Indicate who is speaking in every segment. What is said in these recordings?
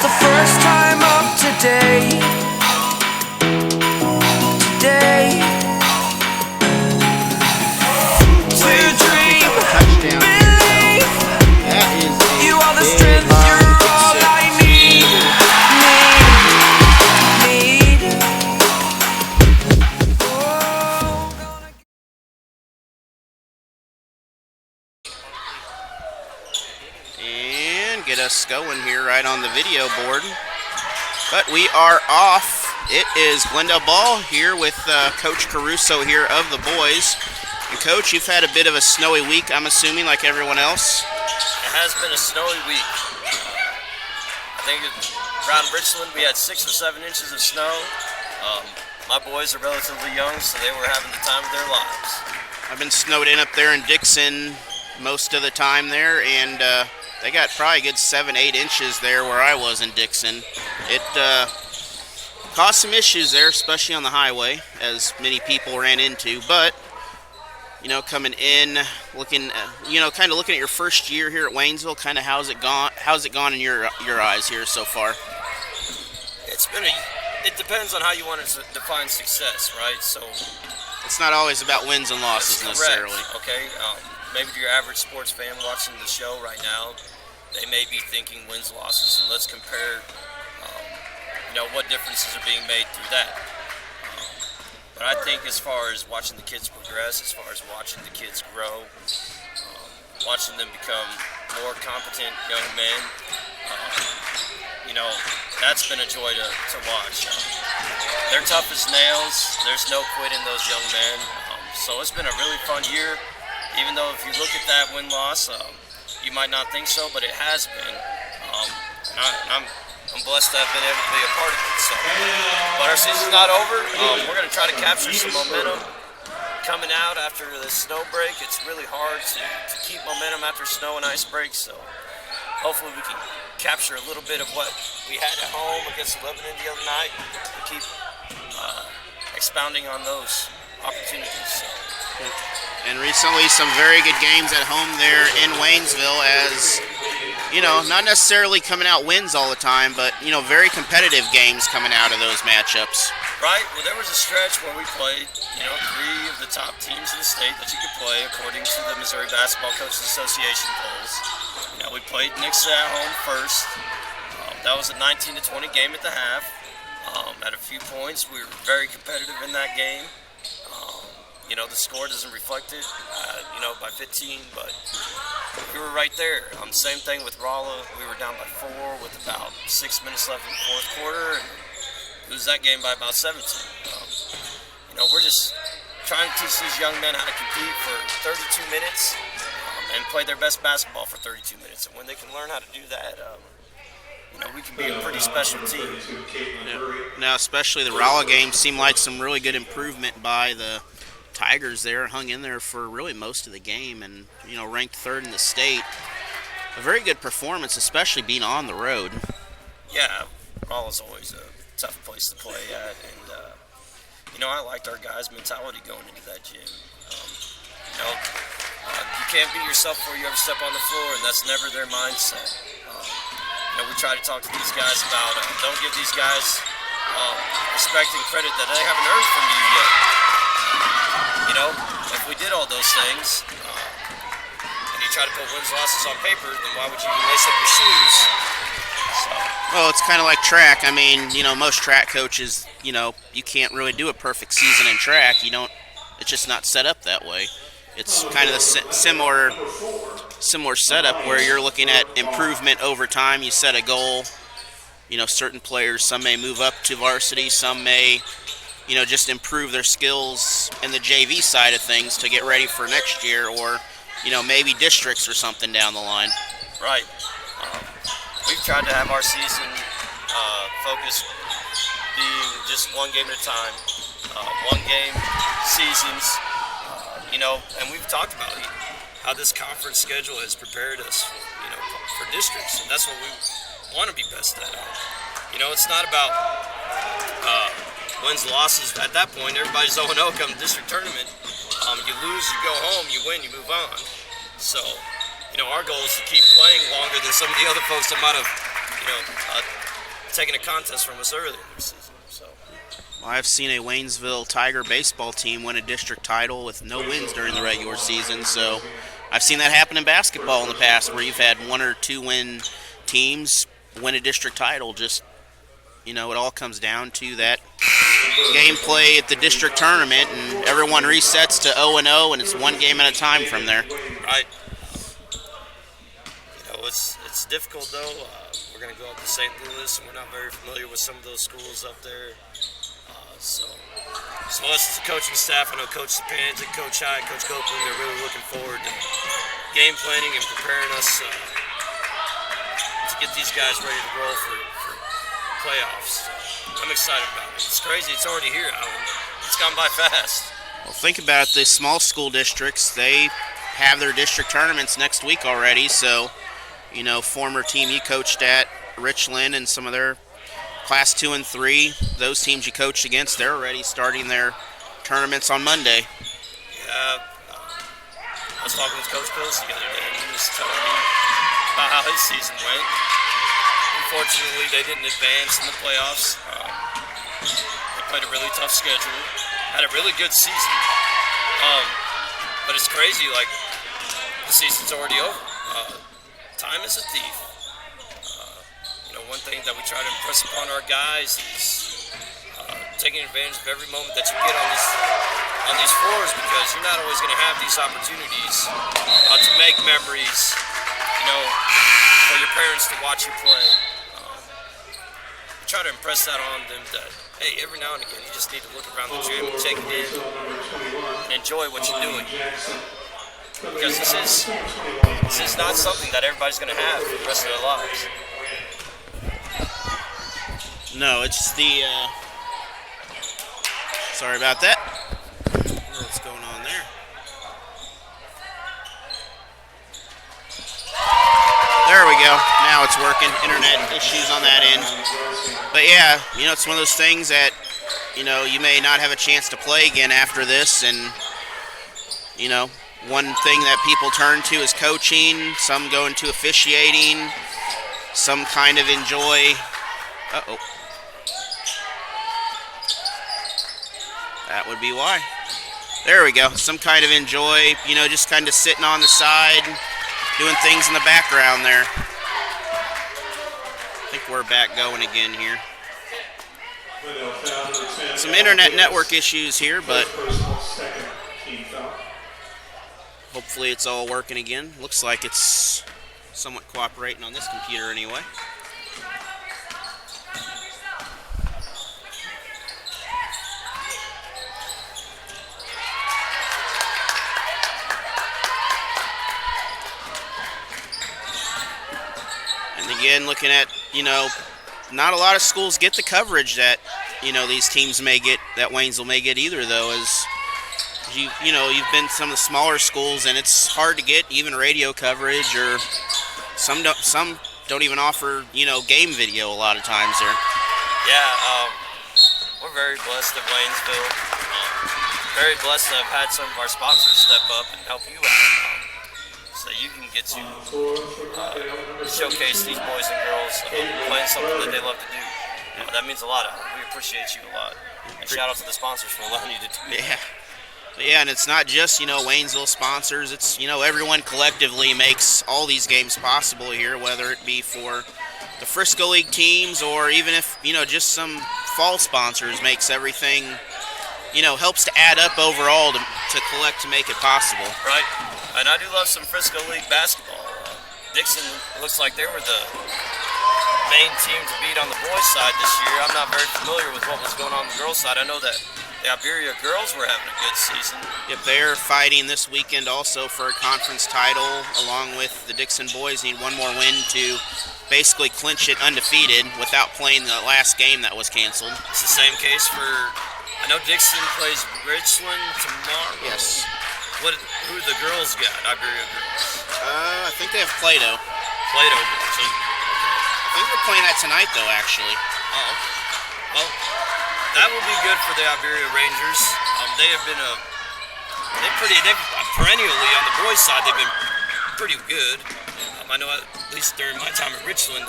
Speaker 1: the first time of today. To dream, believe, you are the strength, you're all I need.
Speaker 2: And get us going here right on the video board. But we are off. It is Glendale ball here with Coach Caruso here of the boys. And Coach, you've had a bit of a snowy week, I'm assuming, like everyone else.
Speaker 3: It has been a snowy week. I think around Richland we had 6 or 7 inches of snow. My boys are relatively young, so they were having the time of their lives.
Speaker 2: I've been snowed in up there in Dixon most of the time there, and they got probably a good 7-8 inches there where I was in Dixon. It caused some issues there, especially on the highway, as many people ran into. But, you know, coming in, looking, kind of looking at your first year here at Waynesville, kind of how's it gone in your eyes here so far?
Speaker 3: It depends on how you want to define success, right? So
Speaker 2: it's not always about wins and losses necessarily.
Speaker 3: Okay, maybe to your average sports fan watching the show right now, they may be thinking wins, losses, and let's compare, what differences are being made through that. But I think as far as watching the kids progress, as far as watching the kids grow, watching them become more competent young men, that's been a joy to watch. They're tough as nails. There's no quit in those young men. So it's been a really fun year, even though if you look at that win-loss, you might not think so, but it has been. I'm blessed to have been able to be a part of it. So, but our season's not over. We're going to try to capture some momentum coming out after the snow break. It's really hard to keep momentum after snow and ice breaks. So hopefully we can capture a little bit of what we had at home against Lebanon the other night and keep expounding on those opportunities. So.
Speaker 2: And recently some very good games at home there in Waynesville, as not necessarily coming out wins all the time, but very competitive games coming out of those matchups.
Speaker 3: Right. Well, there was a stretch where we played 3 of the top teams in the state that you could play according to the Missouri Basketball Coaches Association polls. We played Nixa at home first. That was a 19-20 game at the half. At a few points, we were very competitive in that game. The score doesn't reflect it, by 15, but we were right there. Same thing with Rolla. We were down by 4 with about 6 minutes left in the fourth quarter, and lose that game by about 17. We're just trying to teach these young men how to compete for 32 minutes and play their best basketball for 32 minutes. And when they can learn how to do that, we can be a pretty special team.
Speaker 2: Yeah. Now, especially the Rolla game seemed like some really good improvement by the Tigers there, hung in there for really most of the game, and ranked 3rd in the state. A very good performance, especially being on the road.
Speaker 3: Yeah, Rolla's always a tough place to play at, and I liked our guys' mentality going into that gym. You can't beat yourself before you ever step on the floor, and that's never their mindset. We try to talk to these guys about don't give these guys respect and credit that they haven't earned from you yet. If we did all those things, and you try to put wins, losses on paper, then why would you even lace up your shoes? So.
Speaker 2: Well, it's kind of like track. I mean, most track coaches, you can't really do a perfect season in track. It's just not set up that way. It's kind of a similar setup where you're looking at improvement over time. You set a goal. Certain players, some may move up to varsity, some may just improve their skills in the JV side of things to get ready for next year, or, maybe districts or something down the line.
Speaker 3: Right. We've tried to have our season focus being just one game at a time, one game seasons, and we've talked about how this conference schedule has prepared us, for districts, and that's what we want to be best at. It's not about wins, losses. At that point, everybody's 0-0 come district tournament. You lose, you go home. You win, you move on. So, our goal is to keep playing longer than some of the other folks that might have, taking a contest from us earlier this season. So.
Speaker 2: Well, I've seen a Waynesville Tiger baseball team win a district title with no wins during the regular season. So I've seen that happen in basketball in the past, where you've had 1 or 2 win teams win a district title. Just, it all comes down to that gameplay at the district tournament, and everyone resets to 0-0, and it's one game at a time from there.
Speaker 3: Right. It's difficult though. We're going to go up to St. Louis, and we're not very familiar with some of those schools up there. So us as a coaching staff, I know Coach Sapanzik, Coach Hyatt, Coach Copeland, they're really looking forward to game planning and preparing us to get these guys ready to roll for playoffs. I'm excited about it. It's crazy. It's already here, Alan. It's gone by fast.
Speaker 2: Well, think about it. The small school districts, they have their district tournaments next week already. So, former team you coached at, Richland, and some of their Class 2 and 3, those teams you coached against, they're already starting their tournaments on Monday.
Speaker 3: Yeah, I was talking with Coach Bills the other day, and he was telling me about how his season went. Unfortunately, they didn't advance in the playoffs. They played a really tough schedule, had a really good season. But it's crazy, like, the season's already over. Time is a thief. One thing that we try to impress upon our guys is taking advantage of every moment that you get on these floors, because you're not always going to have these opportunities to make memories, for your parents to watch you play. We try to impress that on them that, hey, every now and again you just need to look around the gym and take it in and enjoy what you're doing. Because this is not something that everybody's going to have for the rest of their lives.
Speaker 2: No, it's the, sorry about that. What's going on there? There we go. Now it's working. Internet issues on that end. But yeah, it's one of those things that, you may not have a chance to play again after this. And, one thing that people turn to is coaching. Some go into officiating. Some kind of enjoy. Uh-oh. That would be why. There we go. Some kind of enjoy, just kind of sitting on the side, doing things in the background there. I think we're back going again here. Some internet network issues here, but hopefully it's all working again. Looks like it's somewhat cooperating on this computer anyway. Again, looking at, not a lot of schools get the coverage that, these teams may get, that Waynesville may get either, though, as you've been to some of the smaller schools, and it's hard to get even radio coverage, or some don't even offer, game video a lot of times there.
Speaker 3: Yeah, we're very blessed at Waynesville. Very blessed to have had some of our sponsors step up and help you out. So you can get to showcase these boys and girls playing something that they love to do. That means a lot. We appreciate you a lot. And shout out to the sponsors for allowing you to do that.
Speaker 2: Yeah, and it's not just, Waynesville sponsors. It's, everyone collectively makes all these games possible here, whether it be for the Frisco League teams or even if, just some fall sponsors makes everything, helps to add up overall to collect to make it possible.
Speaker 3: Right. And I do love some Frisco League basketball. Dixon looks like they were the main team to beat on the boys' side this year. I'm not very familiar with what was going on the girls' side. I know that the Iberia girls were having a good season.
Speaker 2: Yep, they're fighting this weekend also for a conference title, along with the Dixon boys need one more win to basically clinch it undefeated without playing the last game that was canceled.
Speaker 3: It's the same case for, I know Dixon plays Richland tomorrow.
Speaker 2: Yes.
Speaker 3: Who the girls got? Iberia girls.
Speaker 2: I think they have Plato.
Speaker 3: Plato girls.
Speaker 2: I think they're playing that tonight, though, actually.
Speaker 3: Oh. Well, that will be good for the Iberia Rangers. They have been they've perennially on the boys' side. They've been pretty good. I know at least during my time at Richland,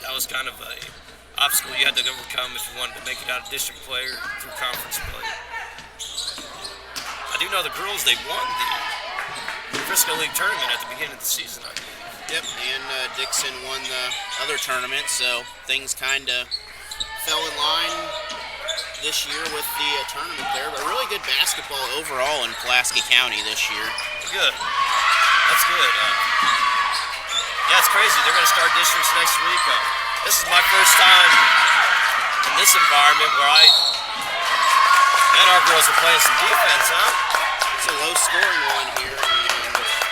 Speaker 3: that was kind of a obstacle you had to overcome if you wanted to make it out of district play or through conference play. I do know the girls, they won the Frisco League tournament at the beginning of the season, I believe.
Speaker 2: Yep, and Dixon won the other tournament, so things kind of fell in line this year with the tournament there. But really good basketball overall in Pulaski County this year.
Speaker 3: Good. That's good. Yeah, it's crazy. They're going to start districts next week. This is my first time in this environment where our girls are playing some defense, huh?
Speaker 2: It's a low-scoring one here.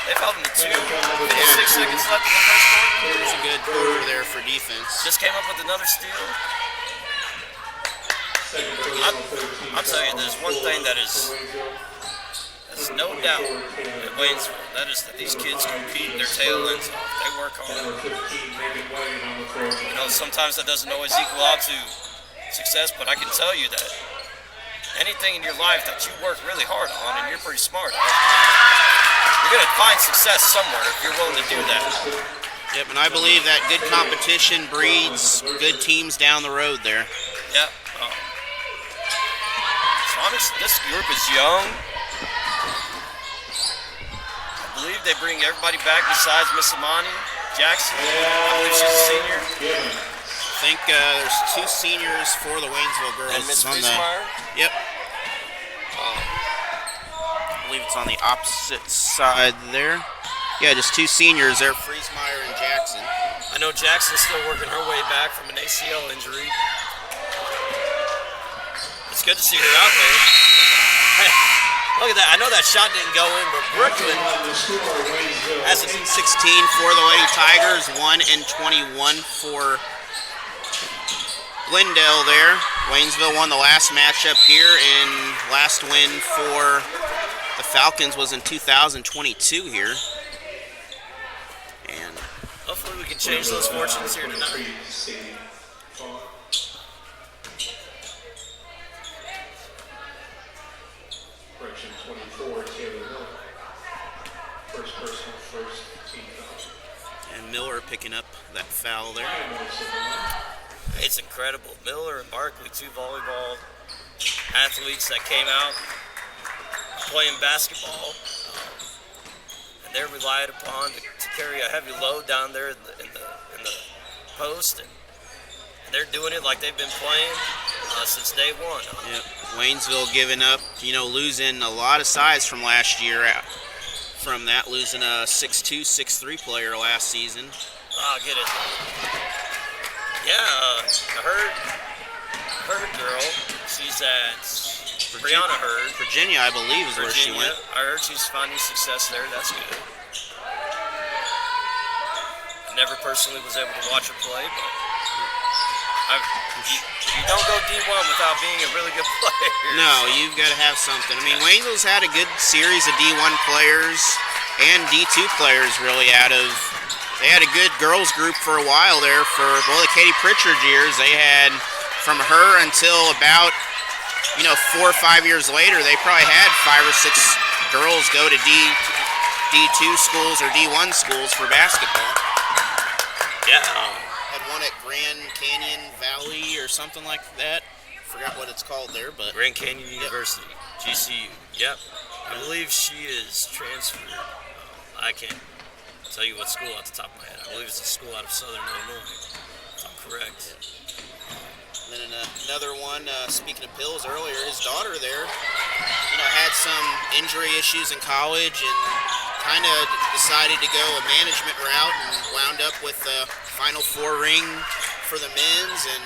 Speaker 3: They've held them to 2. 56 seconds left in the first quarter.
Speaker 2: There's a good quarter there for defense.
Speaker 3: Just came up with another steal. I'll tell you, there's one thing there's no doubt at Waynesville. That is that these kids compete their tail ends off. They work hard. You know, sometimes that doesn't always equal out to success, but I can tell you that anything in your life that you work really hard on and you're pretty smart at, you're going to find success somewhere if you're willing to do that.
Speaker 2: Yep, and I believe that good competition breeds good teams down the road there.
Speaker 3: Yep. So honestly, this group is young. I believe they bring everybody back besides Miss Amani Jackson. I believe she's a senior.
Speaker 2: I think there's 2 seniors for the Waynesville girls.
Speaker 3: And Miss Friesmeyer?
Speaker 2: Yep. I believe it's on the opposite side there. Yeah, just 2 seniors there, Friesmeyer and Jackson.
Speaker 3: I know Jackson's still working her way back from an ACL injury. It's good to see her out there. Hey, look at that. I know that shot didn't go in, but Brooklyn
Speaker 2: has a 16 for the Lady Tigers, 1 and 21 for Glendale there. Waynesville won the last matchup here, and last win for the Falcons was in 2022 here. And
Speaker 3: hopefully we can change those fortunes here tonight.
Speaker 4: Correction 24, Taylor Miller. First personal, first team foul.
Speaker 2: And Miller picking up that foul there.
Speaker 3: It's incredible. Miller and Barkley, 2 volleyball athletes that came out playing basketball, and they're relied upon to carry a heavy load down there in the post, and they're doing it like they've been playing since day one.
Speaker 2: Yep. Waynesville giving up, losing a lot of size from last year. From that, losing a 6'2", 6'3" player last season.
Speaker 3: Oh, get it. Yeah, Hurd girl, she's at Brianna Hurd.
Speaker 2: Virginia, I believe, is where she went.
Speaker 3: I heard she's finding success there. That's good. I never personally was able to watch her play, but you don't go D1 without being a really good player.
Speaker 2: No, you've got to have something. I mean, Waynesville's had a good series of D1 players and D2 players really they had a good girls group for a while there for, the Katie Pritchard years. They had, from her until about, 4 or 5 years later, they probably had 5 or 6 girls go to D2 schools or D1 schools for basketball.
Speaker 3: Yeah.
Speaker 2: Had one at Grand Canyon Valley or something like that. Forgot what it's called there, but
Speaker 3: Grand Canyon University, GCU. Yep. I believe she is transferred. I can't tell you what school off the top of my head. I believe it's a school out of Southern Illinois, if I'm correct.
Speaker 2: And then another one, speaking of Pills earlier, his daughter there, had some injury issues in college and kind of decided to go a management route and wound up with a Final Four ring for the men's, and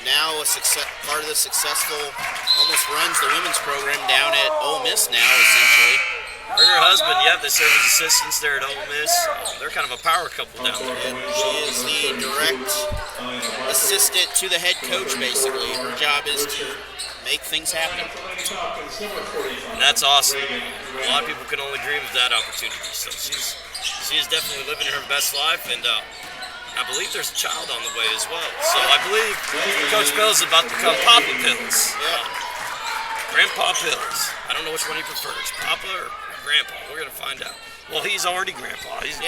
Speaker 2: now part of the successful, almost runs the women's program down at Ole Miss now, essentially.
Speaker 3: Her and her husband, they serve as assistants there at Ole Miss. They're kind of a power couple down there.
Speaker 2: And she is the direct assistant to the head coach, basically. Her job is to make things happen.
Speaker 3: And that's awesome. A lot of people can only dream of that opportunity. So she is definitely living her best life, and I believe there's a child on the way as well. So I believe Coach Pills is about to become Papa Pills. Grandpa Pills. I don't know which one he prefers, Papa or Grandpa. We're going to find out. Well, he's already Grandpa. He's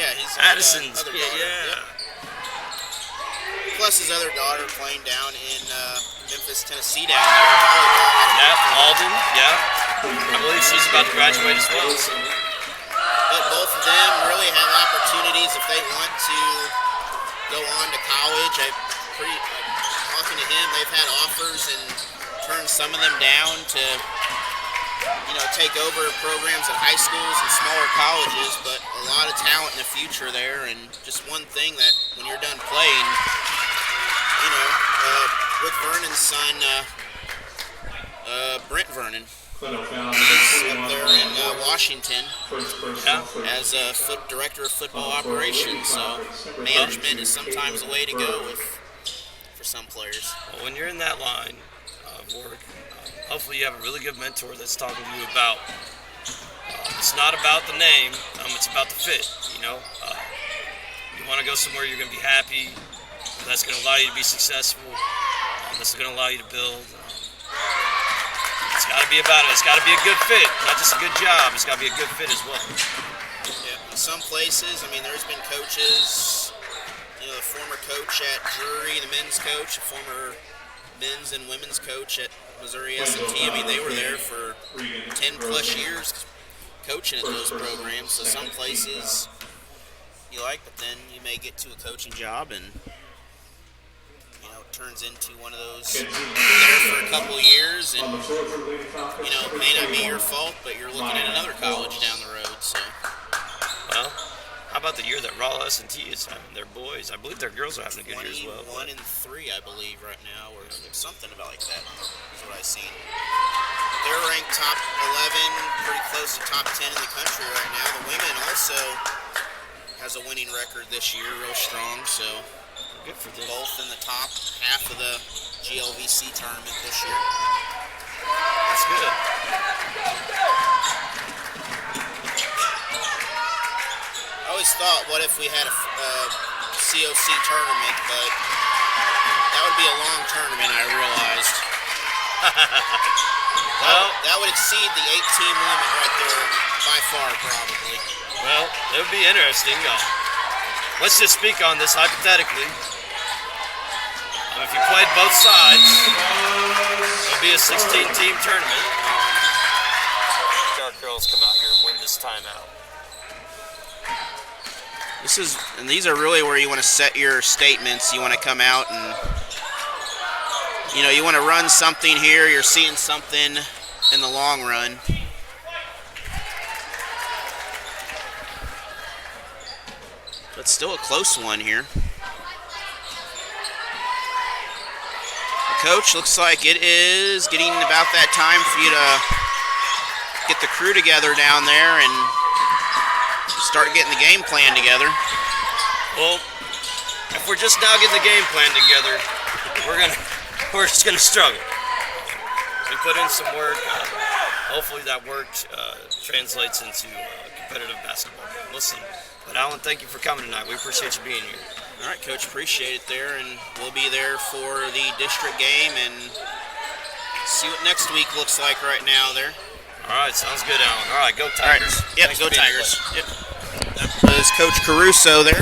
Speaker 2: Addison's.
Speaker 3: Coach
Speaker 2: plus his other daughter playing down in Memphis, Tennessee down there. Volleyball.
Speaker 3: Yeah, Alden, yeah. I believe she's about to graduate as well. So.
Speaker 2: But both of them really have opportunities if they want to go on to college. Talking to him, they've had offers and turned some of them down to, take over programs at high schools and smaller colleges, but a lot of talent in the future there, and just one thing that when you're done playing, Rick Vernon's son, Brent Vernon, is up there in Washington as a director of football operations, so management is sometimes the way to go for some players.
Speaker 3: Well, when you're in that line of work, hopefully you have a really good mentor that's talking to you about, it's not about the name, it's about the fit, you want to go somewhere you're going to be happy, that's going to allow you to be successful, that's going to allow you to build. It's got to be about it. It's got to be a good fit, not just a good job. It's got to be a good fit as well.
Speaker 2: Yeah, in some places, there's been coaches, the former coach at Drury, the men's coach, the former men's and women's coach at Missouri S&T. They were there for 10 plus years coaching at those programs. So some places you like, but then you may get to a coaching job and it turns into one of those. You're there for a couple of years, and it may not be your fault, but you're looking at another college down the road. So,
Speaker 3: well, how about the year that Raw S&T is having? Their boys, I believe their girls are having a good year as well.
Speaker 2: 21 and 3, I believe, right now, or something about like that. Is what I've seen. They're ranked top 11, pretty close to top 10 in the country right now. The women also has a winning record this year, real strong. So.
Speaker 3: Good for them.
Speaker 2: Both in the top half of the GLVC tournament this year.
Speaker 3: That's good.
Speaker 2: I always thought, what if we had a COC tournament, but that would be a long tournament, I realized.
Speaker 3: Well,
Speaker 2: that would exceed the 8-team limit right there, by far, probably.
Speaker 3: Well, it would be interesting. Let's just speak on this hypothetically. If you played both sides, it would be a 16-team tournament. Our girls come out here and win this time out.
Speaker 2: These are really where you want to set your statements. You want to come out and, you want to run something here. You're seeing something in the long run. But still a close one here. Coach, looks like it is getting about that time for you to get the crew together down there and start getting the game plan together.
Speaker 3: Well, if we're just now getting the game plan together, we're just gonna struggle. We put in some work. Hopefully that work translates into competitive basketball. Listen, but Allen, thank you for coming tonight. We appreciate you being here.
Speaker 2: All right, Coach, appreciate it there, and we'll be there for the district game and see what next week looks like right now there.
Speaker 3: All right, sounds good, Allen. All right, go Tigers.
Speaker 2: All right. Yep, go Tigers. Yep. That was Coach Caruso there.